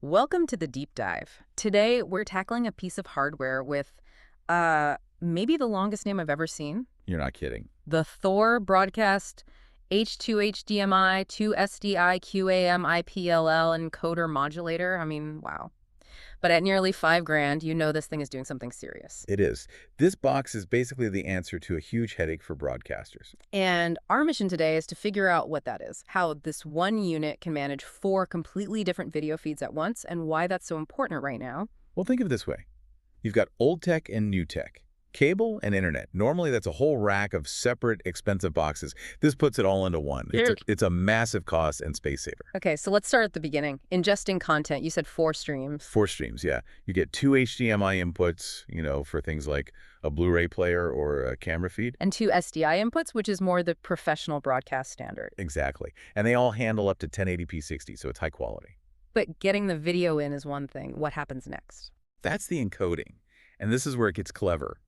Welcome to the deep dive. Today, we're tackling a piece of hardware with maybe the longest name I've ever seen. You're not kidding. The Thor Broadcast H-2HDMI-2SDI-QAM-IPLL encoder modulator. I mean, wow. But at nearly $5,000, you know this thing is doing something serious. It is. This box is basically the answer to a huge headache for broadcasters. And our mission today is to figure out what that is, how this one unit can manage 4 completely different video feeds at once, and why that's so important right now. Well, think of it this way. You've got old tech and new tech, cable and internet. Normally, that's a whole rack of separate, expensive boxes. This puts it all into one. It's a massive cost and space saver. Okay, so let's start at the beginning. Ingesting content, you said 4 streams. 4 streams, yeah. You get 2 HDMI inputs, for things like a Blu-ray player or a camera feed. And 2 SDI inputs, which is more the professional broadcast standard. Exactly. And they all handle up to 1080p 60, so it's high quality. But getting the video in is one thing. What happens next? That's the encoding. And this is where it gets clever.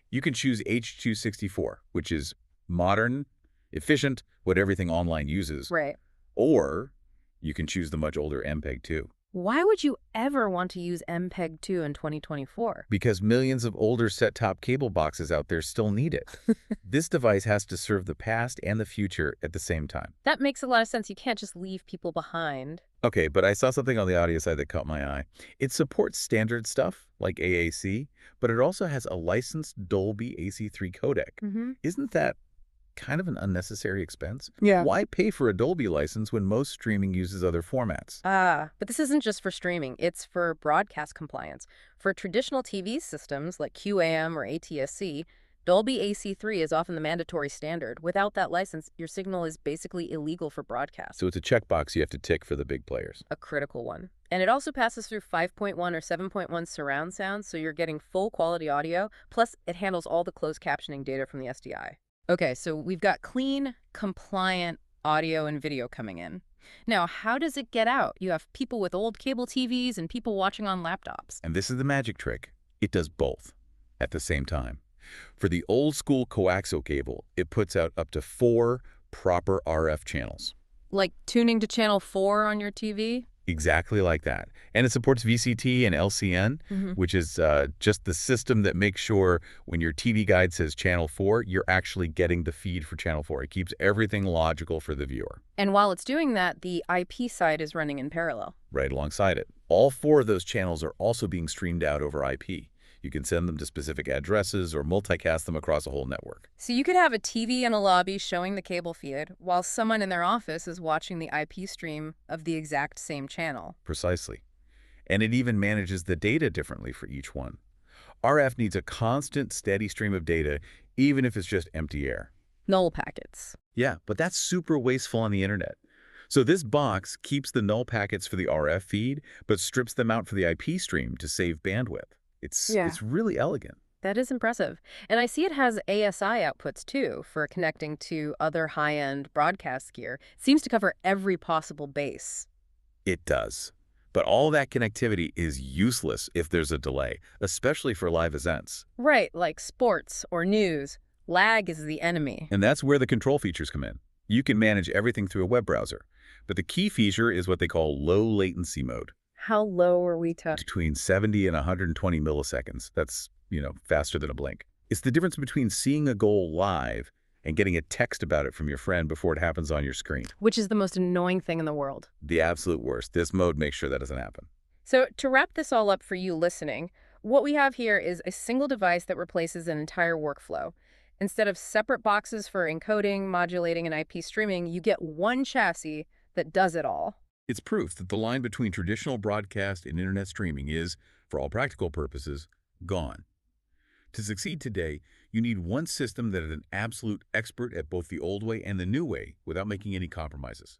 You can choose H.264, which is modern, efficient, what everything online uses. Right. Or you can choose the much older MPEG-2. Why would you ever want to use MPEG-2 in 2024? Because millions of older set-top cable boxes out there still need it. This device has to serve the past and the future at the same time. That makes a lot of sense. You can't just leave people behind. Okay, but I saw something on the audio side that caught my eye. It supports standard stuff, like AAC, but it also has a licensed Dolby AC3 codec. Isn't that kind of an unnecessary expense? Yeah. Why pay for a Dolby license when most streaming uses other formats? But this isn't just for streaming. It's for broadcast compliance. For traditional TV systems like QAM or ATSC, Dolby AC3 is often the mandatory standard. Without that license, your signal is basically illegal for broadcast. So it's a checkbox you have to tick for the big players. A critical one. And it also passes through 5.1 or 7.1 surround sound, so you're getting full quality audio. Plus, it handles all the closed captioning data from the SDI. Okay, so we've got clean, compliant audio and video coming in. Now, how does it get out? You have people with old cable TVs and people watching on laptops. And this is the magic trick. It does both at the same time. For the old school coaxial cable, it puts out up to 4 proper RF channels. Like tuning to channel 4 on your TV? Exactly like that. And it supports VCT and LCN, which is just the system that makes sure when your TV guide says channel 4, you're actually getting the feed for channel 4. It keeps everything logical for the viewer. And while it's doing that, the IP side is running in parallel. Right alongside it. All 4 of those channels are also being streamed out over IP. You can send them to specific addresses or multicast them across a whole network. So you could have a TV in a lobby showing the cable feed while someone in their office is watching the IP stream of the exact same channel. Precisely. And it even manages the data differently for each one. RF needs a constant, steady stream of data, even if it's just empty air. Null packets. Yeah, but that's super wasteful on the internet. So this box keeps the null packets for the RF feed, but strips them out for the IP stream to save bandwidth. It's really elegant. That is impressive. And I see it has ASI outputs, too, for connecting to other high-end broadcast gear. It seems to cover every possible base. It does. But all that connectivity is useless if there's a delay, especially for live events. Right, like sports or news. Lag is the enemy. And that's where the control features come in. You can manage everything through a web browser. But the key feature is what they call low latency mode. How low are we talking? Between 70 and 120 milliseconds. That's, faster than a blink. It's the difference between seeing a goal live and getting a text about it from your friend before it happens on your screen. Which is the most annoying thing in the world. The absolute worst. This mode makes sure that doesn't happen. So to wrap this all up for you listening, what we have here is a single device that replaces an entire workflow. Instead of separate boxes for encoding, modulating, and IP streaming, you get one chassis that does it all. It's proof that the line between traditional broadcast and internet streaming is, for all practical purposes, gone. To succeed today, you need one system that is an absolute expert at both the old way and the new way without making any compromises.